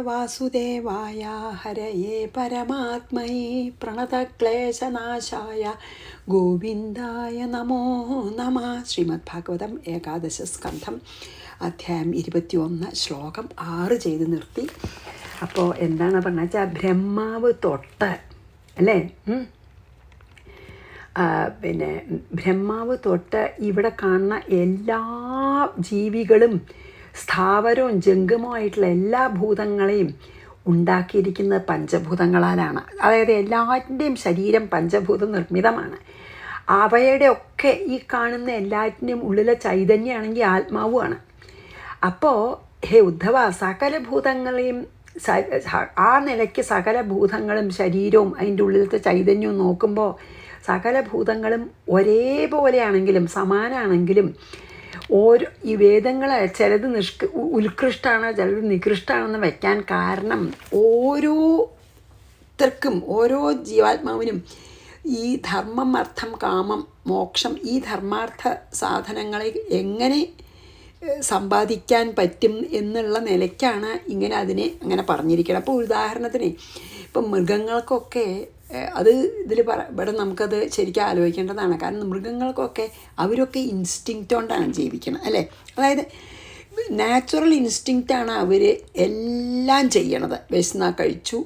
വാസുദേവായ ഹരയേ പരമാത്മൈ പ്രണതക്ലേശനാശായ ഗോവിന്ദായ നമോ നമ. ശ്രീമദ് ഭാഗവതം ഏകാദശ സ്കന്ധം അധ്യായം 21 ശ്ലോകം 6 ചെയ്ത് നിർത്തി. അപ്പോൾ എന്താണ് പറഞ്ഞാൽ വെച്ചാൽ ബ്രഹ്മാവ് തൊട്ട് അല്ലേ, പിന്നെ ബ്രഹ്മാവ് തൊട്ട് ഇവിടെ കാണുന്ന എല്ലാ ജീവികളും സ്ഥാവരവും ജംഗമമായിട്ടുള്ള എല്ലാ ഭൂതങ്ങളെയും ഉണ്ടാക്കിയിരിക്കുന്നത് പഞ്ചഭൂതങ്ങളാലാണ്. അതായത് എല്ലാറ്റിൻ്റെയും ശരീരം പഞ്ചഭൂത നിർമ്മിതമാണ്. അവയുടെ ഒക്കെ ഈ കാണുന്ന എല്ലാറ്റിൻ്റെയും ഉള്ളിലെ ചൈതന്യമാണെങ്കിൽ ആത്മാവുമാണ്. അപ്പോൾ ഹേ ഉദ്ധവ, സകല ഭൂതങ്ങളെയും ആ നിലയ്ക്ക് സകല ഭൂതങ്ങളും ശരീരവും അതിൻ്റെ ഉള്ളിലത്തെ ചൈതന്യവും നോക്കുമ്പോൾ സകല ഭൂതങ്ങളും ഒരേപോലെയാണെങ്കിലും സമാനാണെങ്കിലും ഓരോ ഈ വേദങ്ങൾ ചിലത് ഉത്കൃഷ്ടമാണ്, ചിലത് നികൃഷ്ടമാണെന്ന് വയ്ക്കാൻ കാരണം ഓരോരുത്തർക്കും ഓരോ ജീവാത്മാവിനും ഈ ധർമ്മം, അർത്ഥം, കാമം, മോക്ഷം ഈ ധർമാർത്ഥ സാധനങ്ങളെ എങ്ങനെ സമ്പാദിക്കാൻ പറ്റും എന്നുള്ള നിലയ്ക്കാണ് ഇങ്ങനെ അതിനെ അങ്ങനെ പറഞ്ഞിരിക്കണം. അപ്പോൾ ഉദാഹരണത്തിന് ഇപ്പം മൃഗങ്ങൾക്കൊക്കെ അത് ഇവിടെ നമുക്കത് ശരിക്കും ആലോചിക്കേണ്ടതാണ്. കാരണം മൃഗങ്ങൾക്കൊക്കെ അവരൊക്കെ ഇൻസ്റ്റിങ്ക്റ്റ് കൊണ്ടാണ് ജീവിക്കണം അല്ലേ. അതായത് നാച്ചുറൽ ഇൻസ്റ്റിങ്ക്റ്റാണ് അവർ എല്ലാം ചെയ്യണത്. വിശന്നാ കഴിച്ചു,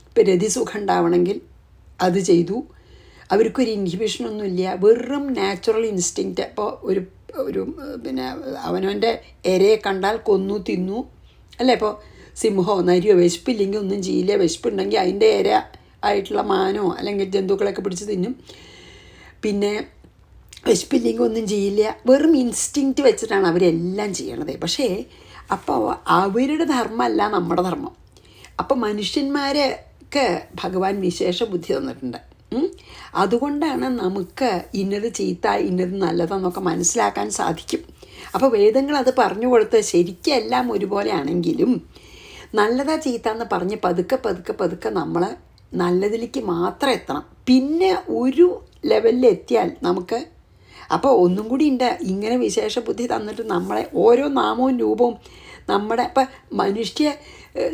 ഇപ്പം രതിസുഖം ഉണ്ടാവണമെങ്കിൽ അത് ചെയ്തു, അവർക്കൊരു ഇൻഹിബിഷനൊന്നുമില്ല, വെറും നാച്ചുറൽ ഇൻസ്റ്റിങ്ക്റ്റ്. അപ്പോൾ ഒരു പിന്നെ അവനവൻ്റെ ഇരയെ കണ്ടാൽ കൊന്നു തിന്നു അല്ലേ. ഇപ്പോൾ സിംഹമോ നരിയോ വിശപ്പില്ലെങ്കിൽ ഒന്നും ചെയ്യില്ല, വിശപ്പുണ്ടെങ്കിൽ അതിൻ്റെ ഇര ആയിട്ടുള്ള മാനോ അല്ലെങ്കിൽ ജന്തുക്കളൊക്കെ പിടിച്ച് തിന്നും. പിന്നെ വിശപ്പില്ലെങ്കിൽ ഒന്നും ചെയ്യില്ല, വെറും ഇൻസ്റ്റിങ്ക്റ്റ് വെച്ചിട്ടാണ് അവരെല്ലാം ചെയ്യണത്. പക്ഷേ അപ്പോൾ അവരുടെ ധർമ്മമല്ല നമ്മുടെ ധർമ്മം. അപ്പോൾ മനുഷ്യന്മാരൊക്കെ ഭഗവാൻ വിശേഷ ബുദ്ധി തന്നിട്ടുണ്ട്. അതുകൊണ്ടാണ് നമുക്ക് ഇന്നത് ചീത്ത ഇന്നത് നല്ലതെന്നൊക്കെ മനസ്സിലാക്കാൻ സാധിക്കും. അപ്പോൾ വേദങ്ങൾ അത് പറഞ്ഞു കൊടുത്ത് ശരിക്കും എല്ലാം ഒരുപോലെ ആണെങ്കിലും നല്ലതാ ചീത്ത എന്ന് പറഞ്ഞ് പതുക്കെ പതുക്കെ പതുക്കെ നമ്മൾ നല്ലതിലേക്ക് മാത്രം എത്തണം. പിന്നെ ഒരു ലെവലിൽ എത്തിയാൽ നമുക്ക് അപ്പോൾ ഒന്നും കൂടി ഉണ്ട്. ഇങ്ങനെ വിശേഷ ബുദ്ധി തന്നിട്ട് നമ്മളെ ഓരോ നാമവും രൂപവും നമ്മുടെ ഇപ്പം മനുഷ്യ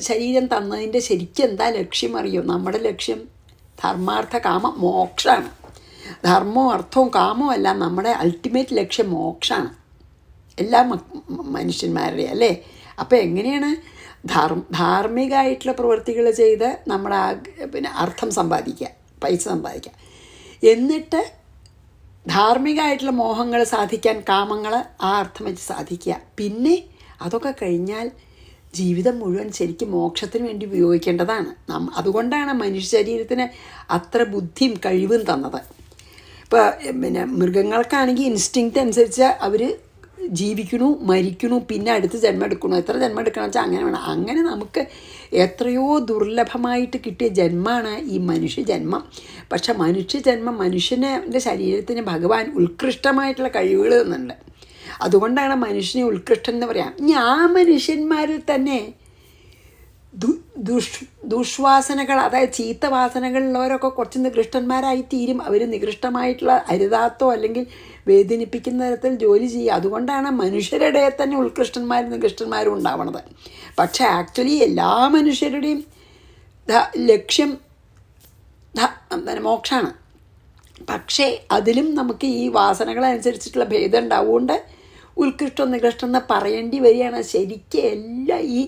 ശരീരം തന്നതിൻ്റെ ശരിക്കും എന്താ ലക്ഷ്യം അറിയോ? നമ്മുടെ ലക്ഷ്യം ധർമാർത്ഥ കാമ മോക്ഷമാണ്. ധർമ്മവും അർത്ഥവും കാമവും അല്ല, നമ്മുടെ അൾട്ടിമേറ്റ് ലക്ഷ്യം മോക്ഷമാണ് എല്ലാ മനുഷ്യന്മാരുടെയും അല്ലേ. അപ്പോൾ എങ്ങനെയാണ് ധാർമ്മികമായിട്ടുള്ള പ്രവൃത്തികൾ ചെയ്ത് നമ്മുടെ പിന്നെ അർത്ഥം സമ്പാദിക്കുക, പൈസ സമ്പാദിക്കുക, എന്നിട്ട് ധാർമ്മികമായിട്ടുള്ള മോഹങ്ങൾ സാധിക്കാൻ കാമങ്ങൾ ആ അർത്ഥം വെച്ച് സാധിക്കുക. പിന്നെ അതൊക്കെ കഴിഞ്ഞാൽ ജീവിതം മുഴുവൻ ശരിക്കും മോക്ഷത്തിന് വേണ്ടി ഉപയോഗിക്കേണ്ടതാണ്. അതുകൊണ്ടാണ് മനുഷ്യ ശരീരത്തിന് അത്ര ബുദ്ധിയും കഴിവും തന്നത്. ഇപ്പോൾ പിന്നെ മൃഗങ്ങൾക്കാണെങ്കിൽ ഇൻസ്റ്റിങ്ക്റ്റ് അനുസരിച്ച് അവർ ജീവിക്കണു, മരിക്കണു, പിന്നെ അടുത്ത് ജന്മം എടുക്കണു. എത്ര ജന്മം എടുക്കണം വെച്ചാൽ അങ്ങനെ വേണം. അങ്ങനെ നമുക്ക് എത്രയോ ദുർലഭമായിട്ട് കിട്ടിയ ജന്മമാണ് ഈ മനുഷ്യജന്മം. പക്ഷെ മനുഷ്യജന്മം മനുഷ്യൻ്റെ ശരീരത്തിന് ഭഗവാൻ ഉത്കൃഷ്ടമായിട്ടുള്ള കഴിവുകൾ തന്നുണ്ട്. അതുകൊണ്ടാണ് മനുഷ്യനെ ഉത്കൃഷ്ടൻ എന്ന് പറയാം. ഇനി ആ മനുഷ്യന്മാരിൽ തന്നെ ദുഷ്വാസനകൾ, അതായത് ചീത്ത വാസനകളുള്ളവരൊക്കെ കുറച്ച് നികൃഷ്ടന്മാരായി തീരും. അവർ നികൃഷ്ടമായിട്ടുള്ള അരുതാത്തോ അല്ലെങ്കിൽ വേദനിപ്പിക്കുന്ന തരത്തിൽ ജോലി ചെയ്യുക. അതുകൊണ്ടാണ് മനുഷ്യരുടെ തന്നെ ഉത്കൃഷ്ടന്മാരും നികൃഷ്ടന്മാരും ഉണ്ടാവണത്. പക്ഷേ ആക്ച്വലി എല്ലാ മനുഷ്യരുടെയും ലക്ഷ്യം മോക്ഷമാണ്. പക്ഷേ അതിലും നമുക്ക് ഈ വാസനകളനുസരിച്ചിട്ടുള്ള ഭേദം ഉണ്ടാവുകൊണ്ട് ഉത്കൃഷ്ടം നികൃഷ്ടം എന്ന് പറയേണ്ടി വരികയാണ്. ശരിക്കും എല്ലാം ഈ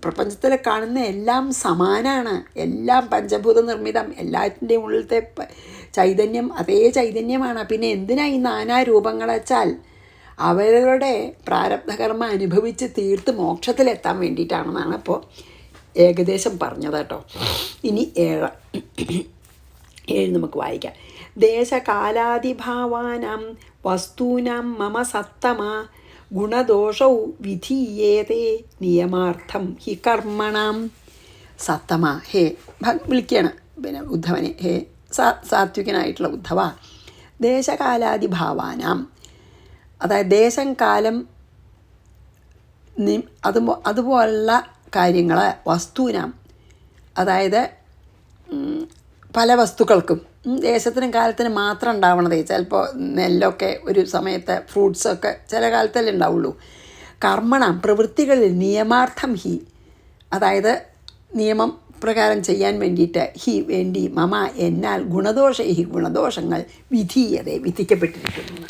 പ്രപഞ്ചത്തിൽ കാണുന്ന എല്ലാം സമാനാണ്, എല്ലാം പഞ്ചഭൂത നിർമ്മിതം, എല്ലാറ്റിൻ്റെയും ഉള്ളിലത്തെ ചൈതന്യം അതേ ചൈതന്യമാണ്. പിന്നെ എന്തിനാ ഈ നാനാ രൂപങ്ങൾ വെച്ചാൽ അവരുടെ പ്രാരബ്ധകർമ്മ അനുഭവിച്ച് തീർത്ത് മോക്ഷത്തിലെത്താൻ വേണ്ടിയിട്ടാണെന്നാണ് ഇപ്പോൾ ഏകദേശം പറഞ്ഞത് കേട്ടോ. ഇനി 7 നമുക്ക് വായിക്കാം. ദേശകാലാദിഭാവാനാം വസ്തൂനാം മമ സത്തമ ഗുണദോഷൗ വിധീയേതേ നിയമാർത്ഥം ഹി കർമ്മണാം. സത്തമ, ഹേ വിളിക്കുകയാണ് പിന്നെ ഉദ്ധവനെ, ഹേ സാത്വികനായിട്ടുള്ള ഉദ്ധവ, ദേശകാലാദിഭാവാനാം, അതായത് ദേശം കാലം അതുപോലുള്ള കാര്യങ്ങൾ, വസ്തുവിനാം അതായത് പല വസ്തുക്കൾക്കും ദേശത്തിനും കാലത്തിനും മാത്രം ഉണ്ടാവണതേ. ചിലപ്പോൾ നെല്ലൊക്കെ ഒരു സമയത്ത്, ഫ്രൂട്ട്സൊക്കെ ചില കാലത്തല്ലേ ഉണ്ടാവുള്ളൂ. കർമ്മണം പ്രവൃത്തികളിൽ നിയമാർത്ഥം ഹി, അതായത് നിയമം പ്രകാരം ചെയ്യാൻ വേണ്ടിയിട്ട് ഹി വേണ്ടി മമ എന്നാൽ ഗുണദോഷൈഹി ഗുണദോഷങ്ങൾ വിധീയതേ വിധിക്കപ്പെട്ടിരിക്കുന്നു.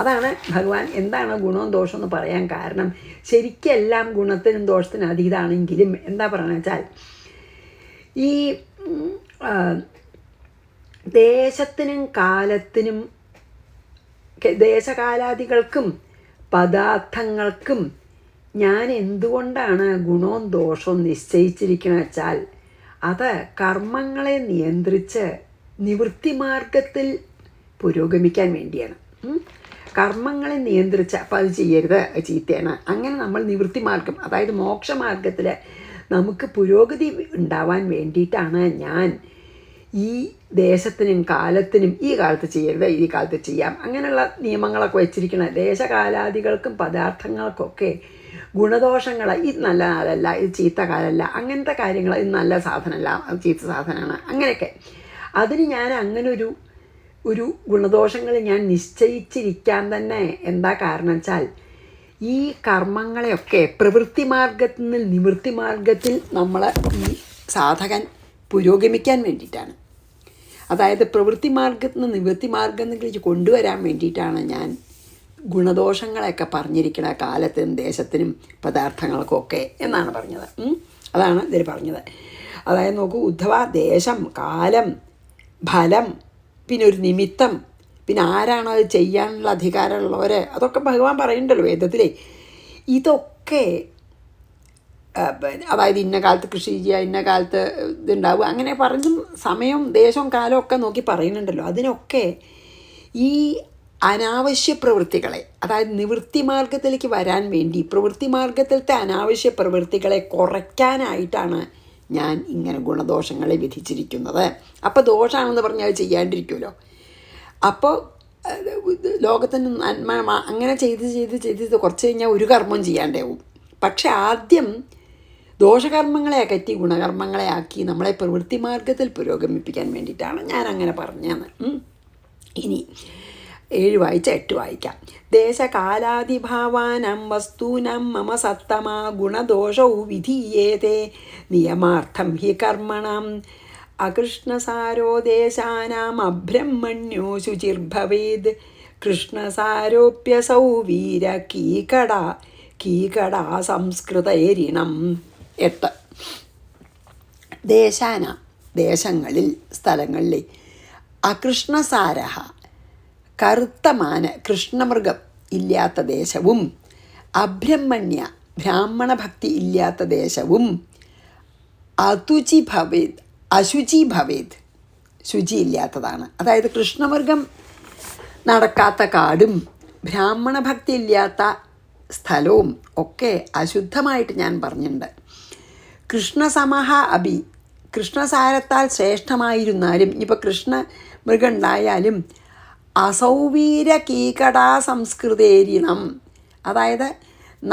അതാണ് ഭഗവാൻ എന്താണ് ഗുണവും ദോഷവും എന്ന് പറയാൻ കാരണം. ശരിക്കെല്ലാം ഗുണത്തിനും ദോഷത്തിനും അതീതാണെങ്കിലും എന്താ പറയുക വെച്ചാൽ ഈ ദേശത്തിനും കാലത്തിനും ദേശകാലാദികൾക്കും പദാർത്ഥങ്ങൾക്കും ഞാൻ എന്തുകൊണ്ടാണ് ഗുണവും ദോഷവും നിശ്ചയിച്ചിരിക്കണമെന്ന് വെച്ചാൽ അത് കർമ്മങ്ങളെ നിയന്ത്രിച്ച് നിവൃത്തിമാർഗത്തിൽ പുരോഗമിക്കാൻ വേണ്ടിയാണ്. കർമ്മങ്ങളെ നിയന്ത്രിച്ച് അപ്പോൾ അത് ചെയ്യരുത്, ചീത്തയാണ്, അങ്ങനെ നമ്മൾ നിവൃത്തിമാർഗം അതായത് മോക്ഷമാർഗത്തിൽ നമുക്ക് പുരോഗതി ഉണ്ടാവാൻ വേണ്ടിയിട്ടാണ് ഞാൻ ഈ ദേശത്തിനും കാലത്തിനും ഈ കാലത്ത് ചെയ്യരുത്, ഈ കാലത്ത് ചെയ്യാം, അങ്ങനെയുള്ള നിയമങ്ങളൊക്കെ വെച്ചിരിക്കണം. ദേശകാലാദികൾക്കും പദാർത്ഥങ്ങൾക്കൊക്കെ ഗുണദോഷങ്ങൾ, ഇത് നല്ല കാലമല്ല, ഇത് ചീത്ത കാലമല്ല, അങ്ങനത്തെ കാര്യങ്ങൾ, ഇത് നല്ല സാധനമല്ല, അത് ചീത്ത സാധനമാണ്, അങ്ങനെയൊക്കെ. അതിന് ഞാൻ അങ്ങനെ ഒരു ഗുണദോഷങ്ങൾ ഞാൻ നിശ്ചയിച്ചിരിക്കാൻ തന്നെ എന്താ കാരണം വെച്ചാൽ ഈ കർമ്മങ്ങളെയൊക്കെ പ്രവൃത്തി മാർഗത്തിൽ നിന്ന് നിവൃത്തി മാർഗത്തിൽ നമ്മൾ ഈ സാധകൻ പുരോഗമിക്കാൻ വേണ്ടിയിട്ടാണ്. അതായത് പ്രവൃത്തി മാർഗത്തിൽ നിന്ന് നിവൃത്തി മാർഗത്തിലേക്ക് കൊണ്ടുവരാൻ വേണ്ടിയിട്ടാണ് ഞാൻ ഗുണദോഷങ്ങളെയൊക്കെ പറഞ്ഞിരിക്കുന്ന കാലത്തിനും ദേശത്തിനും പദാർത്ഥങ്ങൾക്കും ഒക്കെ എന്നാണ് പറഞ്ഞത്. അതാണ് ഇതിൽ പറഞ്ഞത്. അതായത് നോക്കൂ, ഉദ്ധവ ദേശം, കാലം, ഫലം, പിന്നെ ഒരു നിമിത്തം, പിന്നെ ആരാണ് അത് ചെയ്യാനുള്ള അധികാരമുള്ളവർ, അതൊക്കെ ഭഗവാൻ പറയുന്നുണ്ടല്ലോ വേദത്തിലെ. ഇതൊക്കെ അതായത് ഇന്ന കാലത്ത് കൃഷി ചെയ്യുക, ഇന്ന കാലത്ത് ഇതുണ്ടാവുക, അങ്ങനെ പറഞ്ഞും സമയം ദേശവും കാലവും ഒക്കെ നോക്കി പറയുന്നുണ്ടല്ലോ. അതിനൊക്കെ ഈ അനാവശ്യ പ്രവൃത്തികളെ, അതായത് നിവൃത്തി മാർഗത്തിലേക്ക് വരാൻ വേണ്ടി പ്രവൃത്തി മാർഗത്തിലത്തെ അനാവശ്യ പ്രവൃത്തികളെ കുറയ്ക്കാനായിട്ടാണ് ഞാൻ ഇങ്ങനെ ഗുണദോഷങ്ങളെ വിധിച്ചിരിക്കുന്നത്. അപ്പോൾ ദോഷമാണെന്ന് പറഞ്ഞാൽ അത് ചെയ്യാണ്ടിരിക്കുമല്ലോ. അപ്പോൾ ലോകത്തിന് നന്മ അങ്ങനെ ചെയ്ത് കുറച്ച് കഴിഞ്ഞാൽ ഒരു കർമ്മം ചെയ്യാണ്ടാവും. പക്ഷെ ആദ്യം ദോഷകർമ്മങ്ങളെ അകറ്റി ഗുണകർമ്മങ്ങളെ ആക്കി നമ്മളെ പ്രവൃത്തി മാർഗത്തിൽ പുരോഗമിപ്പിക്കാൻ വേണ്ടിയിട്ടാണ് ഞാൻ അങ്ങനെ പറഞ്ഞത്. ഇനി 7 വായിച്ച 8 വായിക്കാം. ദേശകാലാദിഭാവാനാം വസ്തൂനാം മമ സത്തമാ ഗുണദോഷൗ വിധീയേതേ നിയമാർത്ഥം ഹി കർമ്മണാം അകൃഷ്ണസാരോ ദേശാനാം അബ്രഹ്മണ്യോ ശുചിർഭവേദ് കൃഷ്ണസാരോപ്യസൗ വീര കീകടാ സംസ്കൃതേരിണം. 8 ദേശങ്ങളിൽ സ്ഥലങ്ങളിൽ അകൃഷ്ണസാര കറുത്തമാന കൃഷ്ണമൃഗം ഇല്ലാത്ത ദേശവും അബ്രഹ്മണ്യ ബ്രാഹ്മണ ഭക്തി ഇല്ലാത്ത ദേശവും അശുചി ഭവേദ് ശുചിയില്ലാത്തതാണ്. അതായത് കൃഷ്ണമൃഗം നടക്കാത്ത കാടും ബ്രാഹ്മണ ഭക്തി ഇല്ലാത്ത സ്ഥലവും ഒക്കെ അശുദ്ധമായിട്ട് ഞാൻ പറഞ്ഞിട്ടുണ്ട്. കൃഷ്ണസമഹ അഭി കൃഷ്ണസാരത്താൽ ശ്രേഷ്ഠമായിരുന്നാലും ഇനിയിപ്പോൾ കൃഷ്ണമൃഗം ഉണ്ടായാലും അസൗവീര കീകടാ സംസ്കൃതേരിണം, അതായത്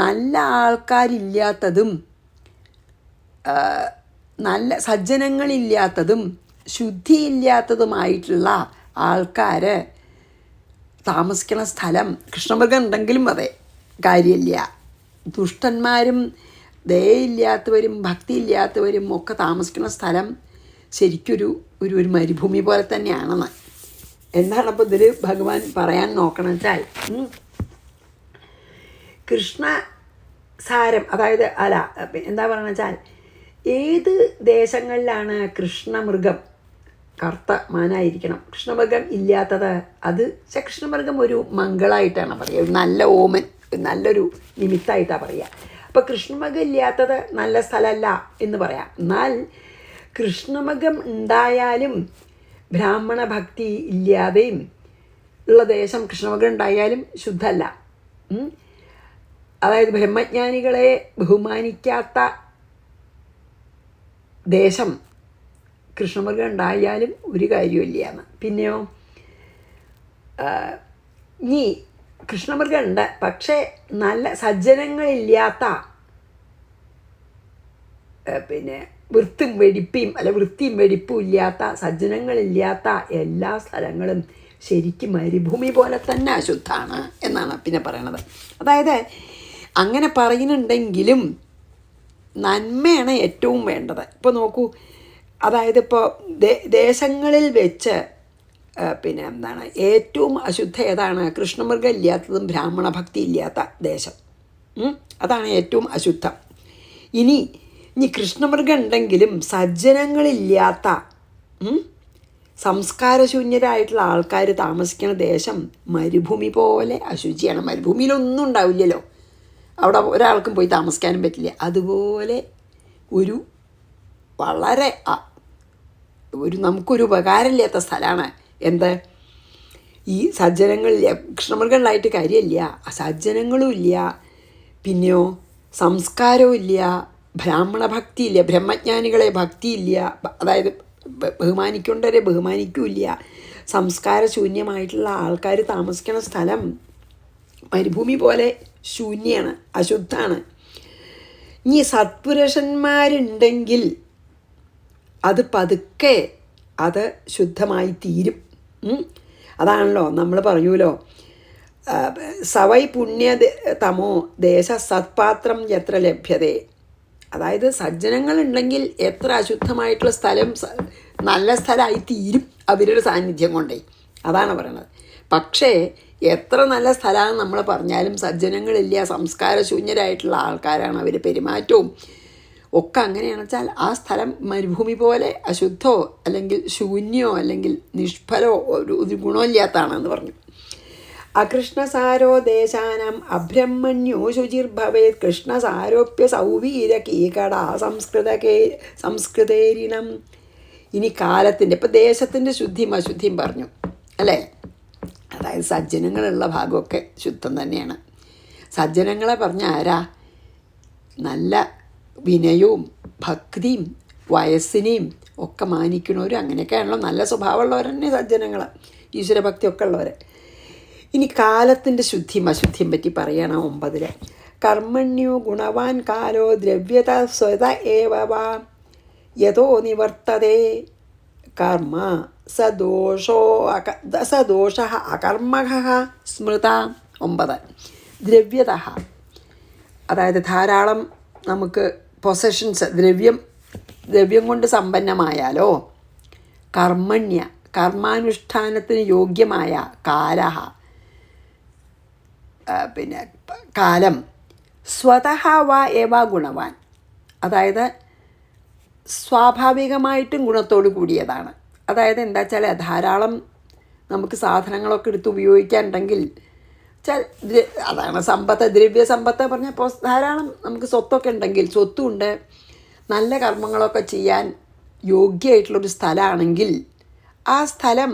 നല്ല ആൾക്കാരില്ലാത്തതും നല്ല സജ്ജനങ്ങളില്ലാത്തതും ശുദ്ധിയില്ലാത്തതുമായിട്ടുള്ള ആൾക്കാർ താമസിക്കുന്ന സ്ഥലം, കൃഷ്ണമൃഗം ഉണ്ടെങ്കിലും അതെ കാര്യമില്ല. ദുഷ്ടന്മാരും ദയയില്ലാത്തവരും ഭക്തിയില്ലാത്തവരും ഒക്കെ താമസിക്കുന്ന സ്ഥലം ശരിക്കൊരു ഒരു മരുഭൂമി പോലെ തന്നെയാണെന്ന്. എന്താണ് അപ്പോൾ ഇതിൽ ഭഗവാൻ പറയാൻ നോക്കണം വെച്ചാൽ കൃഷ്ണസാരം, അതായത് എന്താ പറയുക വെച്ചാൽ ഏത് ദേശങ്ങളിലാണ് കൃഷ്ണമൃഗം കറുത്ത മാനായിരിക്കണം, കൃഷ്ണമൃഗം ഇല്ലാത്തത്, അത് കൃഷ്ണമൃഗം ഒരു മംഗളായിട്ടാണ് പറയുക, ഒരു നല്ല ഓമൻ, നല്ലൊരു നിമിത്തമായിട്ടാണ് പറയുക. അപ്പോൾ കൃഷ്ണമൃഗം ഇല്ലാത്തത് നല്ല സ്ഥലമല്ല എന്ന് പറയാം. എന്നാൽ കൃഷ്ണമൃഗം ഉണ്ടായാലും ബ്രാഹ്മണ ഭക്തി ഇല്ലാതെയും ഉള്ള ദേശം കൃഷ്ണമൃഗം ഉണ്ടായാലും ശുദ്ധമല്ല. അതായത് ബ്രഹ്മജ്ഞാനികളെ ബഹുമാനിക്കാത്ത ദേശം കൃഷ്ണമൃഗം ഉണ്ടായാലും ഒരു കാര്യമില്ല എന്ന്. പിന്നെയോ ഇനി കൃഷ്ണമൃഗം ഉണ്ട്, പക്ഷേ നല്ല സജ്ജനങ്ങളില്ലാത്ത പിന്നെ വൃത്തിയും വെടിപ്പും ഇല്ലാത്ത സജ്ജനങ്ങളില്ലാത്ത എല്ലാ സ്ഥലങ്ങളും ശരിക്കും മരുഭൂമി പോലെ തന്നെ അശുദ്ധമാണ് എന്നാണ് പിന്നെ പറയണത്. അതായത് അങ്ങനെ പറയുന്നുണ്ടെങ്കിലും നന്മയാണ് ഏറ്റവും വേണ്ടത്. ഇപ്പോൾ നോക്കൂ, അതായത് ഇപ്പോൾ ദേശങ്ങളിൽ വെച്ച് പിന്നെ എന്താണ് ഏറ്റവും അശുദ്ധ ഏതാണ്? കൃഷ്ണമൃഗം ഇല്ലാത്തതും ബ്രാഹ്മണ ഭക്തി ഇല്ലാത്ത ദേശം. അതാണ് ഏറ്റവും അശുദ്ധം. ഇനി കൃഷ്ണമൃഗം ഉണ്ടെങ്കിലും സജ്ജനങ്ങളില്ലാത്ത സംസ്കാരശൂന്യരായിട്ടുള്ള ആൾക്കാർ താമസിക്കുന്ന ദേശം മരുഭൂമി പോലെ അശുചിയാണ്. മരുഭൂമിയിലൊന്നും ഉണ്ടാവില്ലല്ലോ, അവിടെ ഒരാൾക്കും പോയി താമസിക്കാനും പറ്റില്ല. അതുപോലെ ഒരു വളരെ നമുക്കൊരു ഉപകാരമില്ലാത്ത സ്ഥലമാണ് എന്ത്? ഈ സജ്ജനങ്ങളില്ല, കൃഷ്ണമൃഗങ്ങളായിട്ട് കാര്യമില്ല, സജ്ജനങ്ങളും ഇല്ല, പിന്നെയോ സംസ്കാരവും ഇല്ല, ബ്രാഹ്മണ ഭക്തിയില്ല, ബ്രഹ്മജ്ഞാനികളെ ഭക്തിയില്ല, അതായത് ബഹുമാനിക്കേണ്ടവരെ ബഹുമാനിക്കില്ല. സംസ്കാരശൂന്യമായിട്ടുള്ള ആൾക്കാർ താമസിക്കുന്ന സ്ഥലം മരുഭൂമി പോലെ ശൂന്യമാണ്, അശുദ്ധമാണ്. ഇനി സത്പുരുഷന്മാരുണ്ടെങ്കിൽ അത് പതുക്കെ അത് ശുദ്ധമായി തീരും. അതാണല്ലോ നമ്മൾ പറയൂലോ, സവൈ പുണ്യ തമോ ദേശ സത്പാത്രം എത്ര ലഭ്യതേ. അതായത് സജ്ജനങ്ങളുണ്ടെങ്കിൽ എത്ര അശുദ്ധമായിട്ടുള്ള സ്ഥലം നല്ല സ്ഥലമായി തീരും അവരുടെ സാന്നിധ്യം കൊണ്ടേ. അതാണ് പറയണത്. പക്ഷേ എത്ര നല്ല സ്ഥലമാണ് നമ്മൾ പറഞ്ഞാലും സജ്ജനങ്ങളില്ല, സംസ്കാരശൂന്യരായിട്ടുള്ള ആൾക്കാരാണ്, അവർ പെരുമാറ്റവും ഒക്കെ അങ്ങനെയാണെന്ന് വെച്ചാൽ ആ സ്ഥലം മരുഭൂമി പോലെ അശുദ്ധമോ അല്ലെങ്കിൽ ശൂന്യമോ അല്ലെങ്കിൽ നിഷ്ഫലമോ ഒരു ഗുണമില്ലാത്തതാണെന്ന് പറഞ്ഞു. അകൃഷ്ണസാരോ ദേശാനാം അബ്രഹ്മണ്യോ ശുചിർഭവേത് കൃഷ്ണസാരോപ്യ സൗവീര കീകട സംസ്കൃതേരിണം. ഇനി കാലത്തിൻ്റെ, ഇപ്പോൾ ദേശത്തിൻ്റെ ശുദ്ധിയും അശുദ്ധിയും പറഞ്ഞു അല്ലേ. അതായത് സജ്ജനങ്ങളുള്ള ഭാഗമൊക്കെ ശുദ്ധം തന്നെയാണ്. സജ്ജനങ്ങളെ പറഞ്ഞ ആരാ? നല്ല വിനയവും ഭക്തിയും വയസ്സിനെയും ഒക്കെ മാനിക്കണവരും അങ്ങനെയൊക്കെയാണല്ലോ നല്ല സ്വഭാവമുള്ളവർ തന്നെ സജ്ജനങ്ങൾ, ഈശ്വരഭക്തിയൊക്കെ ഉള്ളവർ. ഇനി കാലത്തിൻ്റെ ശുദ്ധിയും അശുദ്ധിയും പറ്റി പറയണം 9. കർമ്മണ്യോ ഗുണവാൻ കാലോ ദ്രവ്യത സ്വത ഏവ വാ യതോ നിവർത്തതേ കർമ്മ സദോഷ അകർമ്മ സ്മൃത. 9. ദ്രവ്യത, അതായത് ധാരാളം നമുക്ക് പൊസഷൻസ്, ദ്രവ്യം കൊണ്ട് സമ്പന്നമായാലോ. കർമ്മണ്യ, കർമാനുഷ്ഠാനത്തിന് യോഗ്യമായ കാലഹ, പിന്നെ കാലം. സ്വതഃ വാ ഏവ ഗുണവാൻ, അതായത് സ്വാഭാവികമായിട്ടും ഗുണത്തോട് കൂടിയതാണ്. അതായത് എന്താ വെച്ചാൽ ധാരാളം നമുക്ക് സാധനങ്ങളൊക്കെ എടുത്ത് ഉപയോഗിക്കാനുണ്ടെങ്കിൽ അതാണ് സമ്പത്ത്, ദ്രവ്യസമ്പത്ത് പറഞ്ഞപ്പോൾ ധാരാളം നമുക്ക് സ്വത്തൊക്കെ ഉണ്ടെങ്കിൽ, സ്വത്തുണ്ട്, നല്ല കർമ്മങ്ങളൊക്കെ ചെയ്യാൻ യോഗ്യമായിട്ടുള്ളൊരു സ്ഥലമാണെങ്കിൽ ആ സ്ഥലം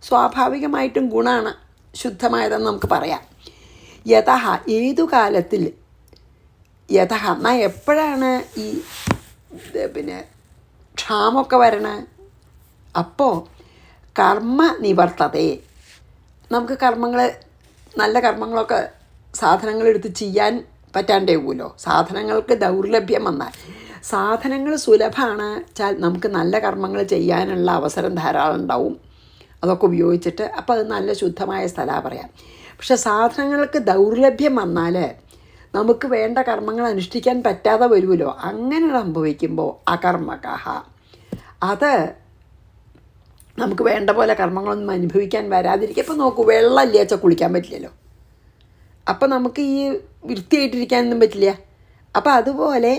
സ്വാഭാവികമായിട്ടും ഗുണമാണ്, ശുദ്ധമായതെന്ന് നമുക്ക് പറയാം. യഥഹ, ഏതു കാലത്തിൽ, യഥഹ എന്നാൽ എപ്പോഴാണ് ഈ പിന്നെ ക്ഷാമമൊക്കെ വരണേ? അപ്പോൾ കർമ്മ നിവർത്തതേ, നമുക്ക് നല്ല കർമ്മങ്ങളൊക്കെ സാധനങ്ങളെടുത്ത് ചെയ്യാൻ പറ്റാണ്ടേവുമല്ലോ. സാധനങ്ങൾക്ക് ദൗർലഭ്യം വന്നാൽ, സാധനങ്ങൾ സുലഭമാണ് വെച്ചാൽ നമുക്ക് നല്ല കർമ്മങ്ങൾ ചെയ്യാനുള്ള അവസരം ധാരാളം ഉണ്ടാവും. അതൊക്കെ ഉപയോഗിച്ചിട്ട് അപ്പോൾ അത് നല്ല ശുദ്ധമായ സ്ഥലമാണ് പറയാം. പക്ഷെ സാധനങ്ങൾക്ക് ദൗർലഭ്യം വന്നാൽ നമുക്ക് വേണ്ട കർമ്മങ്ങൾ അനുഷ്ഠിക്കാൻ പറ്റാതെ വരുമല്ലോ. അങ്ങനെ സംഭവിക്കുമ്പോൾ അകർമ്മകഃ, അത് നമുക്ക് വേണ്ട പോലെ കർമ്മങ്ങളൊന്നും അനുഭവിക്കാൻ വരാതിരിക്കും. ഇപ്പോൾ നോക്കൂ, വെള്ളം ഇല്ല വെച്ചാൽ കുളിക്കാൻ പറ്റില്ലല്ലോ, അപ്പോൾ നമുക്ക് ഈ വൃത്തിയായിട്ടിരിക്കാനൊന്നും പറ്റില്ല. അപ്പോൾ അതുപോലെ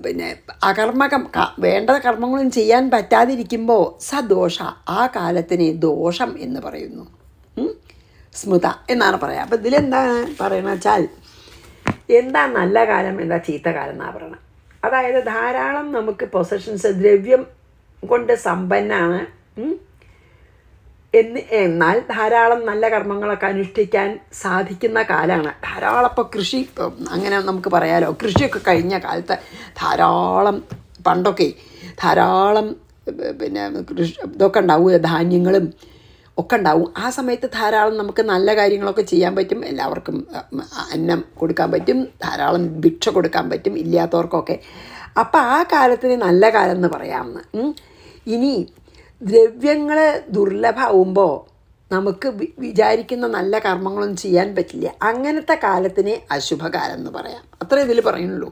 പിന്നെ അകർമ്മകം, വേണ്ട കർമ്മങ്ങളൊന്നും ചെയ്യാൻ പറ്റാതിരിക്കുമ്പോൾ സദോഷ, ആ കാലത്തിനെ ദോഷം എന്ന് പറയുന്നു. സ്മൃത എന്നാണ് പറയുക. അപ്പോൾ ഇതിലെന്താണ് പറയണ വെച്ചാൽ, എന്താ നല്ല കാലം, എന്താ ചീത്ത കാലം എന്നാണ് പറയണത്. അതായത് ധാരാളം നമുക്ക് പൊസഷൻസ്, ദ്രവ്യം കൊണ്ട് സമ്പന്നാണ് എന്നാൽ ധാരാളം നല്ല കർമ്മങ്ങളൊക്കെ അനുഷ്ഠിക്കാൻ സാധിക്കുന്ന കാലമാണ്. ധാരാളം ഇപ്പോൾ കൃഷി, അങ്ങനെ നമുക്ക് പറയാലോ, കൃഷിയൊക്കെ കഴിഞ്ഞ കാലത്ത് ധാരാളം, പണ്ടൊക്കെ ധാരാളം പിന്നെ ഇതൊക്കെ ഉണ്ടാവും, ധാന്യങ്ങളും ഒക്കെ ഉണ്ടാവും. ആ സമയത്ത് ധാരാളം നമുക്ക് നല്ല കാര്യങ്ങളൊക്കെ ചെയ്യാൻ പറ്റും, എല്ലാവർക്കും അന്നം കൊടുക്കാൻ പറ്റും, ധാരാളം ഭിക്ഷ കൊടുക്കാൻ പറ്റും ഇല്ലാത്തവർക്കൊക്കെ. അപ്പോൾ ആ കാലത്തിന് നല്ല കാലം എന്ന് പറയാമെന്ന്. ഇനി ദ്രവ്യങ്ങൾ ദുർലഭമാവുമ്പോൾ നമുക്ക് വിചാരിക്കുന്ന നല്ല കർമ്മങ്ങളൊന്നും ചെയ്യാൻ പറ്റില്ല. അങ്ങനത്തെ കാലത്തിനെ അശുഭകാലം എന്ന് പറയാം. അത്ര ഇതിൽ പറയുന്നുള്ളൂ.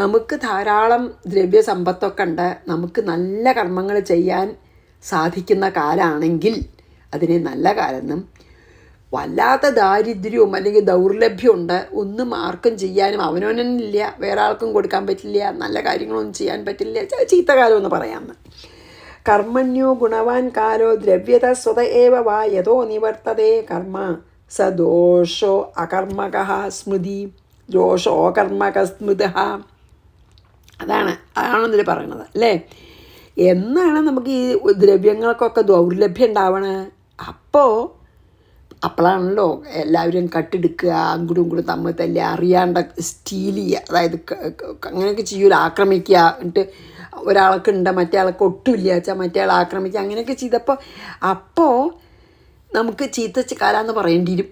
നമുക്ക് ധാരാളം ദ്രവ്യസമ്പത്തൊക്കെ ഉണ്ട്, നമുക്ക് നല്ല കർമ്മങ്ങൾ ചെയ്യാൻ സാധിക്കുന്ന കാലമാണെങ്കിൽ അതിനെ നല്ല കാലമെന്നും, വല്ലാത്ത ദാരിദ്ര്യവും അല്ലെങ്കിൽ ദൗർലഭ്യമുണ്ട്, ഒന്നും ആർക്കും ചെയ്യാനും അവനവനില്ല, വേറെ ആൾക്കും കൊടുക്കാൻ പറ്റില്ല, നല്ല കാര്യങ്ങളൊന്നും ചെയ്യാൻ പറ്റില്ല, ചീത്തകാലം എന്ന് പറയാമെന്ന്. കർമ്മണ്യോ ഗുണവാൻ കാലോ ദ്രവ്യത സ്വത ഏവ വാ യഥോ നിവർത്തതേ കർമ്മ സ ദോഷോ അകർമ്മക സ്മൃതി ദോഷോ കർമ്മക സ്മൃത. അതാണെന്നിൽ പറയണത് അല്ലേ. എന്നാണ് നമുക്ക് ഈ ദ്രവ്യങ്ങൾക്കൊക്കെ ദൗർലഭ്യം ഉണ്ടാവണേ? അപ്പോഴാണല്ലോ എല്ലാവരും കട്ടെടുക്കുക, അങ്ങോട്ടും ഇങ്ങോട്ടും തമ്മിൽ തല്ലി അറിയാണ്ട് സ്റ്റീൽ ചെയ്യുക, അതായത് അങ്ങനെയൊക്കെ ചെയ്യൂല, ആക്രമിക്കുക, എന്നിട്ട് ഒരാൾക്ക് ഉണ്ട് മറ്റേ ആൾക്ക് ഒട്ടുമില്ല വെച്ചാൽ മറ്റേ ആൾ ആക്രമിക്കുക, അങ്ങനെയൊക്കെ ചെയ്തപ്പോൾ നമുക്ക് ചീത്ത കാലമെന്ന് പറയേണ്ടി വരും.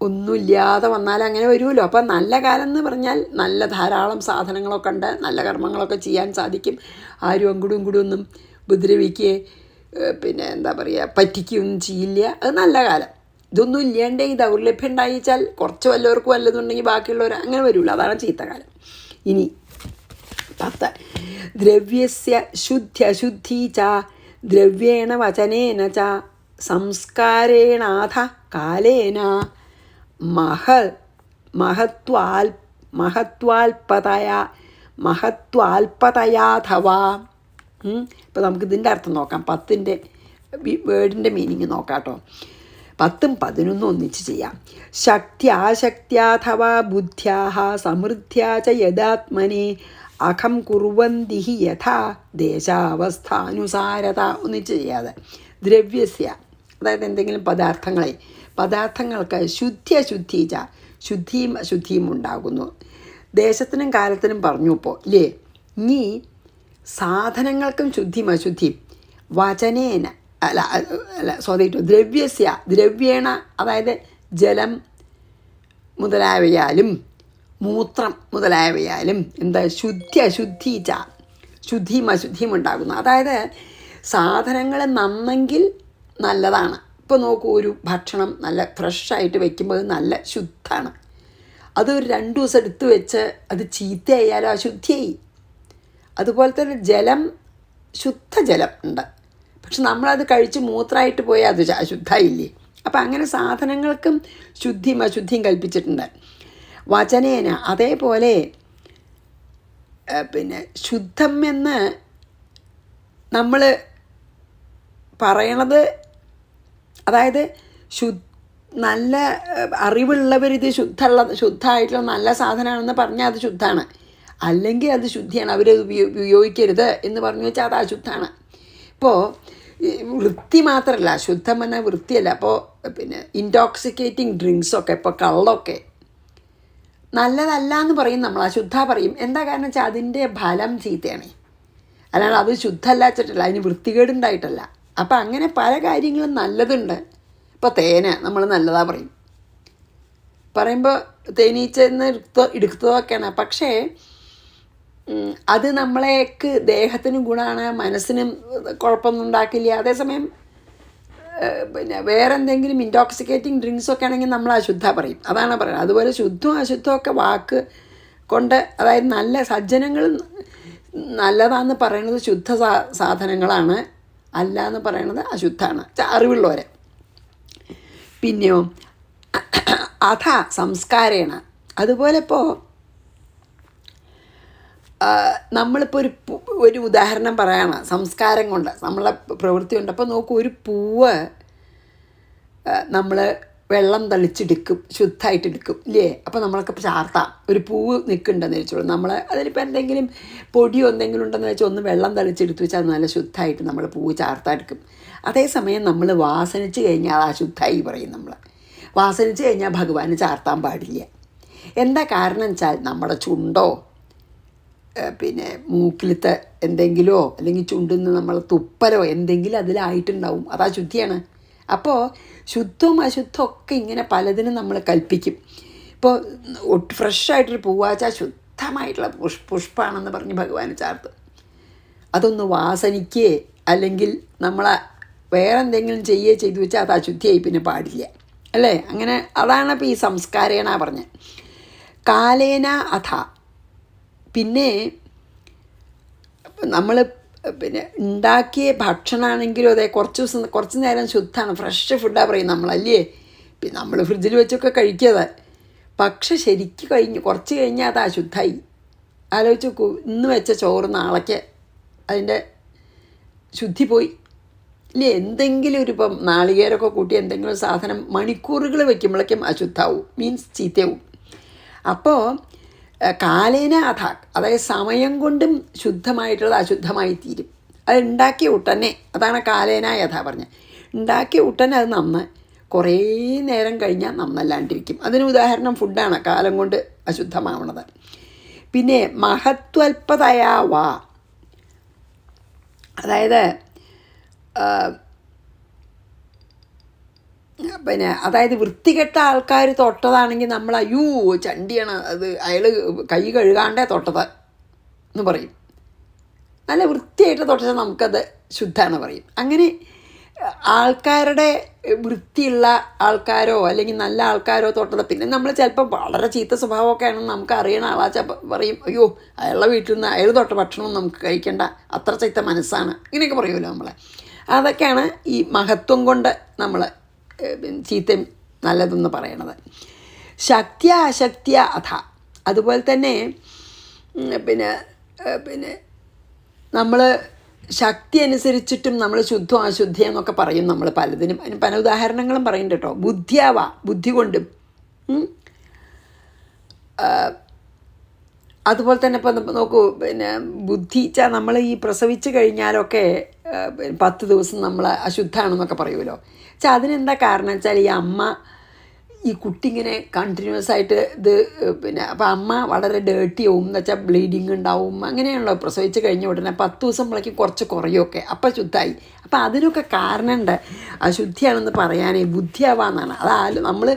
ഒന്നുമില്ലാതെ വന്നാൽ അങ്ങനെ വരുമല്ലോ. അപ്പം നല്ല കാലം എന്ന് പറഞ്ഞാൽ നല്ല ധാരാളം സാധനങ്ങളൊക്കെ ഉണ്ട്, നല്ല കർമ്മങ്ങളൊക്കെ ചെയ്യാൻ സാധിക്കും, ആരും അങ്ങോട്ടും ഇങ്ങോട്ടും ഒന്നും ഉപദ്രവിക്കുകയെ എന്താ പറയുക പറ്റിക്കുകയൊന്നും ചെയ്യില്ല, അത് നല്ല കാലം. ഇതൊന്നും ഇല്ലാണ്ട് ഈ ദൗർലഭ്യം ഉണ്ടായിച്ചാൽ കുറച്ച് വല്ലവർക്കും വല്ലതുണ്ടെങ്കിൽ ബാക്കിയുള്ളവർ അങ്ങനെ വരുമല്ലോ, അതാണ് ചീത്തകാലം. ഇനി 10 ദ്രവ്യസ്യ ശുദ്ധ്യശുദ്ധി ച ദ്രവ്യേണ വചനേന ച സംസ്കാരേണാഥ കാലേന മഹത്വാൽപതയാഥവാ. ഇപ്പോൾ നമുക്ക് ഇതിൻ്റെ അർത്ഥം നോക്കാം. 10ൻ്റെ വേർഡിൻ്റെ മീനിങ് നോക്കാം കേട്ടോ. 10ഉം 11 ഒന്നിച്ച് ചെയ്യാം. ശക്ത്യാശക്ത്യാഥവാ ബുദ്ധ്യാഹ സമൃദ്ധ്യാ ച യദാത്മനെ അഖം കുർവന്തി യഥാ ദേശാവസ്ഥാനുസാരത. ഒന്നിച്ച് ചെയ്യാതെ ദ്രവ്യസ്യ, അതായത് എന്തെങ്കിലും പദാർത്ഥങ്ങൾക്ക് ശുദ്ധ്യശുദ്ധി ച ശുദ്ധിയും അശുദ്ധിയും ഉണ്ടാകുന്നു. ദേശത്തിനും കാലത്തിനും പറഞ്ഞു ഇപ്പോൾ ഇല്ലേ. ഇനി സാധനങ്ങൾക്കും ശുദ്ധിയും അശുദ്ധിയും വചനേന ദ്രവ്യസ്യ ദ്രവ്യേണ, അതായത് ജലം മുതലായവയാലും മൂത്രം മുതലായവയാലും എന്താ ശുദ്ധ്യശുദ്ധി ച ശുദ്ധിയും അശുദ്ധിയും ഉണ്ടാകുന്നു. അതായത് സാധനങ്ങൾ നന്നെങ്കിൽ നല്ലതാണ്. ഇപ്പോൾ നോക്കൂ, ഒരു ഭക്ഷണം നല്ല ഫ്രഷായിട്ട് വെക്കുമ്പോൾ അത് നല്ല ശുദ്ധമാണ്. അത് ഒരു 2 ദിവസം എടുത്ത് വെച്ച് അത് ചീത്തയായാലും അശുദ്ധിയായി. അതുപോലെ തന്നെ ജലം, ശുദ്ധജലം ഉണ്ട്, പക്ഷെ നമ്മളത് കഴിച്ച് മൂത്രമായിട്ട് പോയാൽ അത് അശുദ്ധമായില്ലേ. അപ്പം അങ്ങനെ സാധനങ്ങൾക്കും ശുദ്ധിയും അശുദ്ധിയും കൽപ്പിച്ചിട്ടുണ്ട്. വചനേന അതേപോലെ ശുദ്ധം എന്ന് നമ്മൾ പറയണത്, അതായത് നല്ല അറിവുള്ളവരിത് ശുദ്ധമായിട്ടുള്ള നല്ല സാധനമാണെന്ന് പറഞ്ഞാൽ അത് ശുദ്ധമാണ്, അല്ലെങ്കിൽ അത് ശുദ്ധിയാണ്, അവരത് ഉപയോഗിക്കരുത് എന്ന് പറഞ്ഞു വെച്ചാൽ അത് അശുദ്ധമാണ്. ഇപ്പോൾ വൃത്തി മാത്രമല്ല, ശുദ്ധം എന്നാൽ വൃത്തിയല്ല. അപ്പോൾ ഇൻടോക്സിക്കേറ്റിംഗ് ഡ്രിങ്ക്സൊക്കെ, ഇപ്പോൾ കള്ളൊക്കെ നല്ലതല്ല എന്ന് പറയും നമ്മൾ, അശുദ്ധ പറയും. എന്താ കാരണം വെച്ചാൽ അതിൻ്റെ ഫലം ചീത്തയാണ്, അല്ലാണ്ട് അത് ശുദ്ധമല്ല വെച്ചിട്ടല്ല, അതിന് വൃത്തികേടുണ്ടായിട്ടല്ല. അപ്പം അങ്ങനെ പല കാര്യങ്ങളും നല്ലതുണ്ട്. ഇപ്പോൾ തേന് നമ്മൾ നല്ലതാ പറയുമ്പോൾ തേനീച്ചെന്ന് എടുത്തതൊക്കെയാണ്, പക്ഷേ അത് നമ്മളേക്ക് ദേഹത്തിനും ഗുണമാണ്, മനസ്സിനും കുഴപ്പമൊന്നും ഉണ്ടാക്കില്ല. അതേസമയം വേറെ എന്തെങ്കിലും ഇൻടോക്സിക്കേറ്റിംഗ് ഡ്രിങ്ക്സൊക്കെ ആണെങ്കിൽ നമ്മൾ അശുദ്ധ പറയും, അതാണ് പറയുന്നത്. അതുപോലെ ശുദ്ധവും അശുദ്ധമൊക്കെ വാക്ക് കൊണ്ട്, അതായത് നല്ല സജ്ജനങ്ങൾ നല്ലതാണെന്ന് പറയുന്നത് ശുദ്ധ സാധനങ്ങളാണ്, അല്ല എന്ന് പറയുന്നത് അശുദ്ധമാണ്, അറിവുള്ളവരെ. പിന്നെയോ അഥ സംസ്കാരേണ, അതുപോലെ ഇപ്പോൾ നമ്മളിപ്പോൾ ഒരു ഉദാഹരണം പറയാണ്, സംസ്കാരം കൊണ്ട് നമ്മളെ പ്രവൃത്തി കൊണ്ട്. അപ്പോൾ നോക്കൂ, ഒരു പൂവ് നമ്മൾ വെള്ളം തളിച്ചെടുക്കും, ശുദ്ധമായിട്ടെടുക്കും ഇല്ലേ. അപ്പോൾ നമ്മളൊക്കെ ചാർത്താം. ഒരു പൂവ് നിൽക്കുന്നുണ്ടെന്ന് വെച്ചോളൂ, നമ്മൾ അതിലിപ്പോൾ എന്തെങ്കിലും പൊടിയോ എന്തെങ്കിലും ഉണ്ടെന്ന് വെച്ചാൽ ഒന്ന് വെള്ളം തളിച്ചെടുത്ത് വെച്ചാൽ നല്ല ശുദ്ധമായിട്ട് നമ്മൾ പൂവ് ചാർത്താടുക്കും. അതേസമയം നമ്മൾ വാസനിച്ച് കഴിഞ്ഞാൽ അത് അശുദ്ധമായി പറയും. നമ്മൾ വാസനിച്ച് കഴിഞ്ഞാൽ ഭഗവാന് ചാർത്താൻ പാടില്ല. എന്താ കാരണം വെച്ചാൽ നമ്മുടെ ചുണ്ടോ മൂക്കിലത്തെ എന്തെങ്കിലുമോ അല്ലെങ്കിൽ ചുണ്ടിൽ നിന്ന് നമ്മൾ തുപ്പലോ എന്തെങ്കിലും അതിലായിട്ടുണ്ടാവും, അത് അശുദ്ധിയാണ്. അപ്പോൾ ശുദ്ധവും അശുദ്ധവും ഒക്കെ ഇങ്ങനെ പലതിനും നമ്മൾ കൽപ്പിക്കും. ഇപ്പോൾ ഫ്രഷായിട്ടൊരു പൂവാച്ചാൽ ശുദ്ധമായിട്ടുള്ള പുഷ്പമാണെന്ന് പറഞ്ഞ് ഭഗവാന് ചാർത്തും. അതൊന്ന് വാസനിക്കേ അല്ലെങ്കിൽ നമ്മളെ വേറെ എന്തെങ്കിലും ചെയ്തു വെച്ചാൽ അത് അശുദ്ധിയായി പിന്നെ പാടില്ല അല്ലേ. അങ്ങനെ അതാണ് ഇപ്പോൾ ഈ സംസ്കാരേണ പറഞ്ഞത്. കാലേന അഥ പിന്നെ നമ്മൾ പിന്നെ ഉണ്ടാക്കിയ ഭക്ഷണമാണെങ്കിലും അതെ കുറച്ച് നേരം ശുദ്ധമാണ്, ഫ്രഷ് ഫുഡാണ് പറയും നമ്മളല്ലേ. പിന്നെ നമ്മൾ ഫ്രിഡ്ജിൽ വെച്ചൊക്കെ കഴിക്കാതെ, പക്ഷെ ശരിക്കും കുറച്ച് കഴിഞ്ഞാൽ അത് അശുദ്ധമായി. ആലോചിച്ച് നോക്കൂ, ഇന്ന് വെച്ച ചോറ് നാളേക്ക് അതിൻ്റെ ശുദ്ധി പോയി ഇല്ലേ. എന്തെങ്കിലും ഇപ്പം നാളികേരമൊക്കെ കൂട്ടി എന്തെങ്കിലും സാധനം മണിക്കൂറുകൾ വയ്ക്കുമ്പോഴേക്കും അശുദ്ധമാവും, മീൻസ് ചീത്തയാവും. അപ്പോൾ കാലേന അഥ, അതായത് സമയം കൊണ്ടും ശുദ്ധമായിട്ടുള്ളത് അശുദ്ധമായി തീരും. അത് ഉണ്ടാക്കിയ ഉടനെ, അതാണ് കാലേന യഥ പറഞ്ഞത്. ഉണ്ടാക്കിയ ഉടനെ അത് നന്ന്, കുറേ നേരം കഴിഞ്ഞാൽ നന്നല്ലാണ്ടിരിക്കും. അതിന് ഉദാഹരണം ഫുഡാണ് കാലം കൊണ്ട് അശുദ്ധമാവണത്. പിന്നെ മഹത്വൽപതയാ വാ, അതായത് അതായത് വൃത്തികെട്ട ആൾക്കാർ തൊട്ടതാണെങ്കിൽ നമ്മൾ അയ്യോ ചണ്ടിയാണ് അത്, അയാൾ കൈ കഴുകാണ്ടേ തൊട്ടത് എന്ന് പറയും. നല്ല വൃത്തിയായിട്ട് തൊട്ടാൽ നമുക്കത് ശുദ്ധമാണ് പറയും. അങ്ങനെ ആൾക്കാരുടെ വൃത്തിയുള്ള ആൾക്കാരോ അല്ലെങ്കിൽ നല്ല ആൾക്കാരോ തൊട്ടത്, പിന്നെ നമ്മൾ ചിലപ്പോൾ വളരെ ചീത്ത സ്വഭാവമൊക്കെ ആണെന്ന് നമുക്ക് അറിയണ ആളാച്ച പറയും അയ്യോ അയാളുടെ വീട്ടിൽ നിന്ന് അയാൾ തൊട്ട ഭക്ഷണം നമുക്ക് കഴിക്കേണ്ട, അത്ര ചീത്ത മനസ്സാണ്, ഇങ്ങനെയൊക്കെ പറയുമല്ലോ നമ്മളെ. അതൊക്കെയാണ് ഈ മഹത്വം കൊണ്ട് നമ്മൾ ചീത്തയും നല്ലതെന്ന് പറയണത്. ശക്തിയ അശക്തിയ അഥ, അതുപോലെ തന്നെ പിന്നെ നമ്മൾ ശക്തി അനുസരിച്ചിട്ടും നമ്മൾ ശുദ്ധം അശുദ്ധി എന്നൊക്കെ പറയും നമ്മൾ പലതിനും. അതിന് പല ഉദാഹരണങ്ങളും പറയുന്നുണ്ട് കേട്ടോ. ബുദ്ധിയാവാ, ബുദ്ധി കൊണ്ടും. അതുപോലെ തന്നെ ഇപ്പം നോക്കൂ, പിന്നെ ബുദ്ധി വെച്ചാൽ നമ്മൾ ഈ പ്രസവിച്ച് കഴിഞ്ഞാലൊക്കെ 10 ദിവസം നമ്മൾ അശുദ്ധമാണെന്നൊക്കെ പറയുമല്ലോ. വെച്ചാൽ അതിനെന്താ കാരണം വെച്ചാൽ ഈ അമ്മ ഈ കുട്ടി ഇങ്ങനെ കണ്ടിന്യൂസ് ആയിട്ട് ഇത് പിന്നെ അപ്പം അമ്മ വളരെ ഡേർട്ടി ആവും എന്ന് വെച്ചാൽ ബ്ലീഡിങ് ഉണ്ടാവും, അങ്ങനെയാണല്ലോ. പ്രസവിച്ച് കഴിഞ്ഞ ഉടനെ 10 ദിവസമ്പോഴേക്കും കുറച്ച് കുറയുമൊക്കെ, അപ്പം ശുദ്ധമായി. അപ്പം അതിനൊക്കെ കാരണമുണ്ട് അശുദ്ധിയാണെന്ന് പറയാനേ ബുദ്ധിയാവാന്നാണ്. നമ്മൾ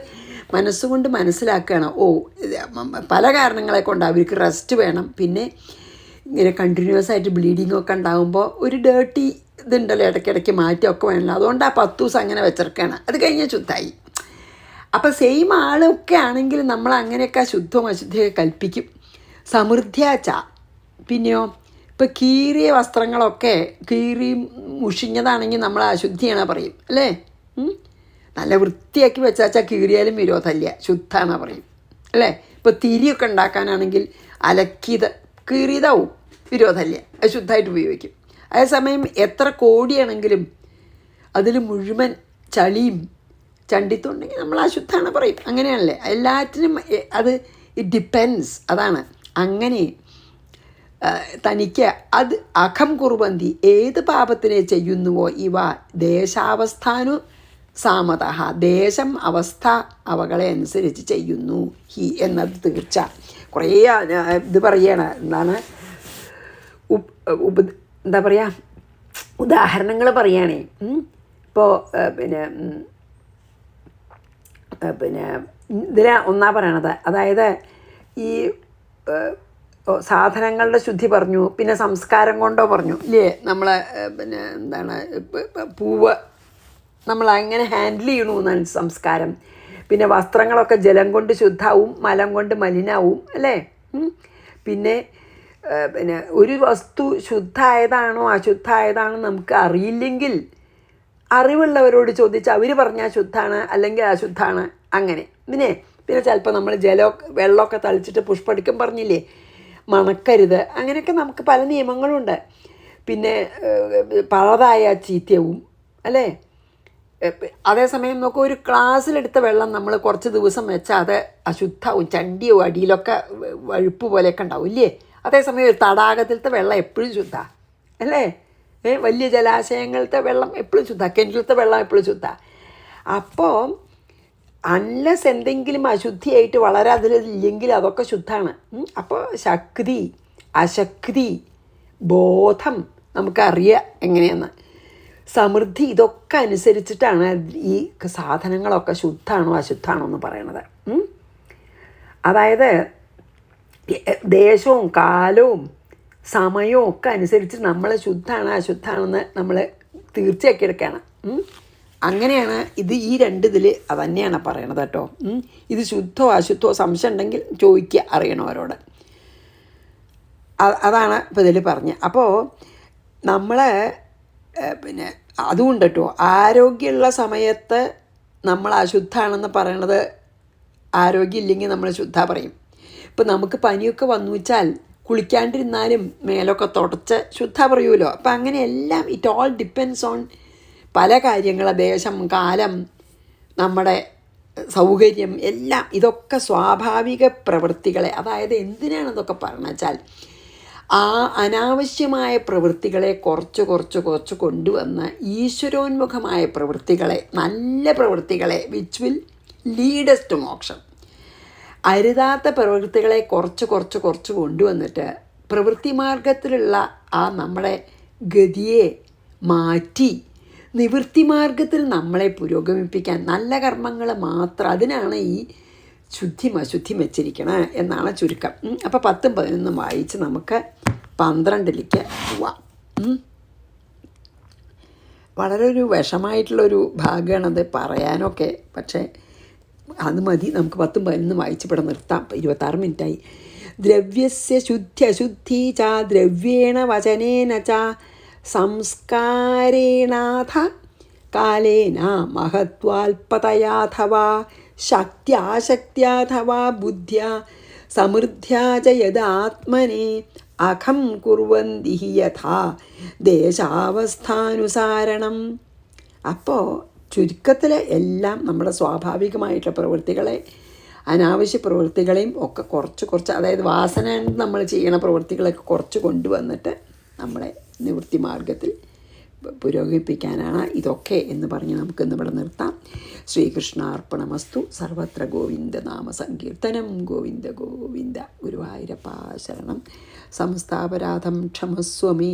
മനസ്സുകൊണ്ട് മനസ്സിലാക്കുകയാണ്, ഓ പല കാരണങ്ങളെ കൊണ്ട് അവർക്ക് റെസ്റ്റ് വേണം, പിന്നെ ഇങ്ങനെ കണ്ടിന്യൂസ് ആയിട്ട് ബ്ലീഡിങ്ങൊക്കെ ഉണ്ടാകുമ്പോൾ ഒരു ഡേർട്ടി ഇതുണ്ടല്ലോ, ഇടയ്ക്കിടയ്ക്ക് മാറ്റമൊക്കെ വേണമല്ലോ, അതുകൊണ്ട് ആ 10 ദിവസം അങ്ങനെ വെച്ചിരിക്കുകയാണ്, അത് കഴിഞ്ഞാൽ ശുദ്ധമായി. അപ്പോൾ സെയിം ആളൊക്കെ ആണെങ്കിൽ നമ്മൾ അങ്ങനെയൊക്കെ ശുദ്ധവും അശുദ്ധിയൊക്കെ കൽപ്പിക്കും. സമൃദ്ധിയാച്ച, പിന്നെയോ ഇപ്പോൾ കീറിയ വസ്ത്രങ്ങളൊക്കെ കീറി മുഷിഞ്ഞതാണെങ്കിൽ നമ്മൾ അശുദ്ധിയാണ് പറയും അല്ലേ. നല്ല വൃത്തിയാക്കി വെച്ചാച്ചാൽ കീറിയാലും വിരോധമില്ല, ശുദ്ധമാണ് പറയും അല്ലേ. ഇപ്പോൾ തിരിയൊക്കെ ഉണ്ടാക്കാനാണെങ്കിൽ അലക്കിയത് കീറിയതാവും, വിരോധമില്ല, അത് ശുദ്ധമായിട്ട് ഉപയോഗിക്കും. അതേസമയം എത്ര കോടിയാണെങ്കിലും അതിൽ മുഴുവൻ ചളിയും ചണ്ടിത്തുണ്ടെങ്കിൽ നമ്മൾ അശുദ്ധമാണ് പറയും, അങ്ങനെയാണല്ലേ. എല്ലാറ്റിനും അത് ഇറ്റ് ഡിപ്പെൻസ്, അതാണ്. അങ്ങനെ തനിക്ക് അത് അഖം കുറുബന്തി, ഏത് പാപത്തിനെ ചെയ്യുന്നുവോ ഇവ ദേശാവസ്ഥാനു സാമത, ദേശം അവസ്ഥ അവകളെ അനുസരിച്ച് ചെയ്യുന്നു ഹി എന്നത് തീർച്ച. കുറേ ഇത് പറയണം, എന്താണ് എന്താ പറയുക, ഉദാഹരണങ്ങൾ പറയുകയാണേ. ഇപ്പോൾ പിന്നെ ഇതിൽ ഒന്നാ പറയണത്, അതായത് ഈ സാധനങ്ങളുടെ ശുദ്ധി പറഞ്ഞു, പിന്നെ സംസ്കാരം കൊണ്ടോ പറഞ്ഞു ഇല്ലേ. നമ്മൾ പിന്നെ എന്താണ് പൂവ് നമ്മൾ എങ്ങനെ ഹാൻഡിൽ ചെയ്യണമെന്നാണ് സംസ്കാരം. പിന്നെ വസ്ത്രങ്ങളൊക്കെ ജലം കൊണ്ട് ശുദ്ധമാവും, മലം കൊണ്ട് മലിനാവും അല്ലേ. പിന്നെ ഒരു വസ്തു ശുദ്ധമായതാണോ അശുദ്ധമായതാണോ നമുക്ക് അറിയില്ലെങ്കിൽ അറിവുള്ളവരോട് ചോദിച്ച് അവർ പറഞ്ഞാൽ ശുദ്ധമാണ് അല്ലെങ്കിൽ അശുദ്ധമാണ്, അങ്ങനെ. പിന്നെ ചിലപ്പോൾ നമ്മൾ വെള്ളമൊക്കെ തളിച്ചിട്ട് പുഷ്പടിക്കം പറഞ്ഞില്ലേ, മണക്കരുത്, അങ്ങനെയൊക്കെ നമുക്ക് പല നിയമങ്ങളുണ്ട്. പിന്നെ പഴതായ ചീത്തയാവും അല്ലേ. അതേസമയം നോക്കൂ, ഒരു ഗ്ലാസ്സിലെടുത്ത വെള്ളം നമ്മൾ കുറച്ച് ദിവസം വെച്ചാൽ അത് അശുദ്ധമാവും, ചണ്ടിയോ അടിയിലൊക്കെ വഴുപ്പ് പോലെയൊക്കെ ഉണ്ടാവും ഇല്ലേ. അതേസമയം ഒരു തടാകത്തിലത്തെ വെള്ളം എപ്പോഴും ശുദ്ധമാണ് അല്ലേ. വലിയ ജലാശയങ്ങളിലത്തെ വെള്ളം എപ്പോഴും ശുദ്ധമാണ്, കിണറ്റിലത്തെ വെള്ളം എപ്പോഴും ശുദ്ധമാണ്. അപ്പോൾ അൺലെസ് എന്തെങ്കിലും അശുദ്ധിയായിട്ട് വളരെ അതിലില്ലെങ്കിൽ അതൊക്കെ ശുദ്ധമാണ്. അപ്പോൾ ശക്തി അശക്തി ബോധം നമുക്കറിയാം എങ്ങനെയെന്ന്, സമൃദ്ധി, ഇതൊക്കെ അനുസരിച്ചിട്ടാണ് ഈ സാധനങ്ങളൊക്കെ ശുദ്ധമാണോ അശുദ്ധമാണോ എന്ന് പറയണത്. അതായത് ദേശവും കാലവും സമയവും ഒക്കെ അനുസരിച്ച് നമ്മൾ ശുദ്ധമാണ് അശുദ്ധമാണെന്ന് നമ്മൾ തീർച്ചയാക്കി എടുക്കുകയാണ്. അങ്ങനെയാണ് ഇത്. ഈ രണ്ടിതിൽ അതന്നെയാണ് പറയണത് കേട്ടോ. ഇത് ശുദ്ധമോ അശുദ്ധമോ സംശയം ഉണ്ടെങ്കിൽ ചോദിക്കുക, അറിയണവരോട്. അതാണ് ഇപ്പോൾ ഇതിൽ പറഞ്ഞത്. അപ്പോൾ നമ്മളെ പിന്നെ അതുകൊണ്ട് കേട്ടോ, ആരോഗ്യമുള്ള സമയത്ത് നമ്മൾ അശുദ്ധമാണെന്ന് പറയണത് ആരോഗ്യമില്ലെങ്കിൽ നമ്മൾ ശുദ്ധ പറയും. ഇപ്പം നമുക്ക് പനിയൊക്കെ വന്നു വെച്ചാൽ കുളിക്കാണ്ടിരുന്നാലും മേലൊക്കെ തുടച്ച് ശുദ്ധ പറയുമല്ലോ. അപ്പം അങ്ങനെയെല്ലാം ഇറ്റ് ഓൾ ഡിപ്പെൻഡ്സ് ഓൺ പല കാര്യങ്ങൾ, ദേശം, കാലം, നമ്മുടെ സൗകര്യം എല്ലാം. ഇതൊക്കെ സ്വാഭാവിക പ്രവൃത്തികളെ, അതായത് എന്തിനാണ് ഇതൊക്കെ പറഞ്ഞു വെച്ചാൽ ആ അനാവശ്യമായ പ്രവൃത്തികളെ കുറച്ച് കൊണ്ടുവന്ന് ഈശ്വരോന്മുഖമായ പ്രവൃത്തികളെ, നല്ല പ്രവൃത്തികളെ, വിച്ച് വിൽ ലീഡസ് ടു മോക്ഷം. അരുതാത്ത പ്രവൃത്തികളെ കുറച്ച് കൊണ്ടുവന്നിട്ട് പ്രവൃത്തി മാർഗത്തിലുള്ള ആ നമ്മുടെ ഗതിയെ മാറ്റി നിവൃത്തി മാർഗത്തിൽ നമ്മളെ പുരോഗമിപ്പിക്കാൻ നല്ല കർമ്മങ്ങൾ മാത്രം, അതിനാണ് ഈ ശുദ്ധിയും അശുദ്ധിയും വെച്ചിരിക്കണം എന്നാണ് ചുരുക്കം. അപ്പോൾ 10ഉം 11ഉം വായിച്ച് നമുക്ക് 12ലേക്ക് പോവാം. വളരെ ഒരു വിഷമായിട്ടുള്ളൊരു ഭാഗമാണത് പറയാനൊക്കെ, പക്ഷേ അത് മതി. നമുക്ക് 10ഉം 11ഉം വായിച്ച് ഇവിടെ നിർത്താം. 26 മിനിറ്റായി. ദ്രവ്യസ്യ ശുദ്ധി അശുദ്ധി ച ദ്രവ്യേണ വചനേന ച സംസ്കാരേണാഥ കാലേന മഹത്വാൽപതയാഥവാ ശക്ത്യാശക്ത്യാഥവാ ബുദ്ധ്യാ സമൃദ്ധ്യാ ച യദാത്മനെ അഖം കുർവന്തി യഥാ ദേശാവസ്ഥാനുസാരണം. അപ്പോൾ ചുരുക്കത്തിൽ എല്ലാം നമ്മുടെ സ്വാഭാവികമായിട്ടുള്ള പ്രവൃത്തികളെ, അനാവശ്യ പ്രവൃത്തികളെയും ഒക്കെ കുറച്ച്, അതായത് വാസന നമ്മൾ ചെയ്യുന്ന പ്രവൃത്തികളൊക്കെ കുറച്ച് കൊണ്ടുവന്നിട്ട് നമ്മളെ നിവൃത്തി മാർഗത്തിൽ പുരോഗമിപ്പിക്കാനാണ് ഇതൊക്കെ എന്ന് പറഞ്ഞ് നമുക്കിന്ന് ഇവിടെ നിർത്താം. ശ്രീകൃഷ്ണാർപ്പണമസ്തു. സർവത്ര ഗോവിന്ദ നാമ സങ്കീർത്തനം. ഗോവിന്ദ ഗോവിന്ദ. ഗുരുവായൂരപ്പ ശരണം. സമസ്താപരാധം ക്ഷമസ്വമേ.